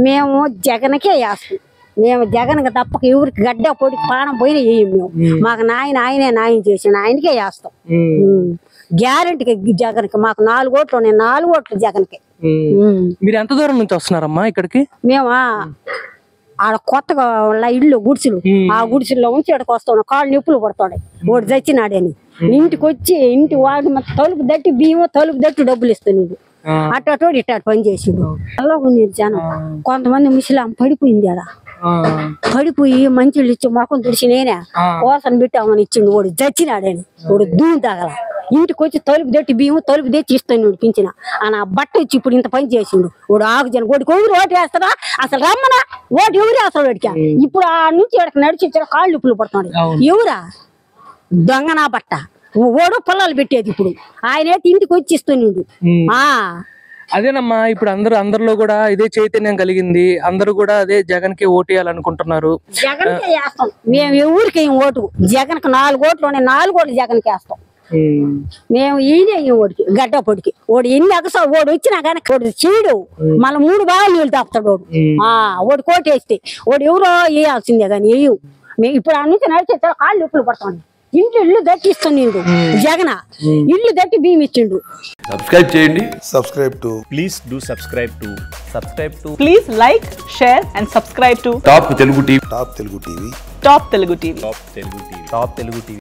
మేము జగన్కే వేస్తాం. మేము జగన్కి తప్పక ఎవరికి గడ్డ పొడి పానం పోయినా వేయం మేము. మాకు ఆయనే న్యాయం చేసిన ఆయనకే వేస్తాం. గ్యారెంటీకి జగన్కి. మాకు 4 ఓట్లు ఉన్నాయి. 4 ఓట్లు జగన్కి. మీరు ఎంత దూరం నుంచి వస్తున్నారమ్మా ఇక్కడికి? మేము ఆడ కొత్తగా ఇల్లు గుడిసెలు, ఆ గుడిసెల్లో ఉంచి ఇక్కడికి వస్తాం. కాళ్ళు నొప్పులు పడతాడు వాడు చచ్చినాడని. ఇంటికి వచ్చి ఇంటి వాడు తలుపు దట్టి బియ్యం తలుపు దట్టి డబ్బులు ఇస్తాను. అట్టోడు ఇట్టాడు పని చేసిండు. అలా ఉంది జనం. కొంతమంది ముసలాం పడిపోయింది అలా. పడిపోయి మంచిళ్ళు ఇచ్చి మొఖం తుడిచి నేనే కోసను పెట్టామని ఇచ్చిండు. వాడు చచ్చినాడని. వాడు దూము తగల. ఇంటికి వచ్చి తలుపు దట్టి బియ్యం తలుపు తెచ్చి ఇస్తాను పింఛన. ఆ బట్ట వచ్చి ఇప్పుడు ఇంత పని చేసిండు. వాడు ఆగుజన వాడికి ఎవరు ఓటు వేస్తారా? అసలు రమ్మనా ఓటు ఎవరు వేస్తాడు వాడికి? ఇప్పుడు ఆ నుంచి వాడికి నడిచి ఇచ్చారు. కాళ్ళు నొప్పులు పడుతున్నాడు. ఎవరా దొంగనా బట్ట ఓడు పొలాలు పెట్టేది. ఇప్పుడు ఆయన ఇంటికి వచ్చి ఇస్తున్నాడు. అదేనమ్మా, ఇప్పుడు అందరిలో కూడా ఇదే చైతన్యం కలిగింది. అందరూ కూడా అదే జగన్ కి ఓటేయాలనుకుంటున్నారు. జగన్కే వేస్తాం మేము. ఎవరికి ఓటు జగన్కి 4 ఓట్లు ఉన్నాయి. 4 ఓట్లు జగన్కి వేస్తాం మేము. ఈయనే ఓడికి గడ్డ పొడికి ఓడి ఎన్ని అగసా ఓడి వచ్చినా కానీ ఓడి చీడు మళ్ళీ 3 బాగా నీళ్ళు తాపుతాడు వాడు. ఓడి కోటేస్తే ఓడి ఎవరో వేయాల్సిందే కానీ వేయు. మేము ఇప్పుడు ఆ నుంచి నడిచే కాళ్ళు నొప్పులు పడతాం. ఇల్లు దట్టి ఇస్తున్నాడు జగన్. ఇల్లు దట్టి బియ్యం ఇచ్చిండు. సబ్స్క్రైబ్ చేయండి. Please do subscribe to. Please like, share and subscribe to top Telugu TV. Top Telugu TV.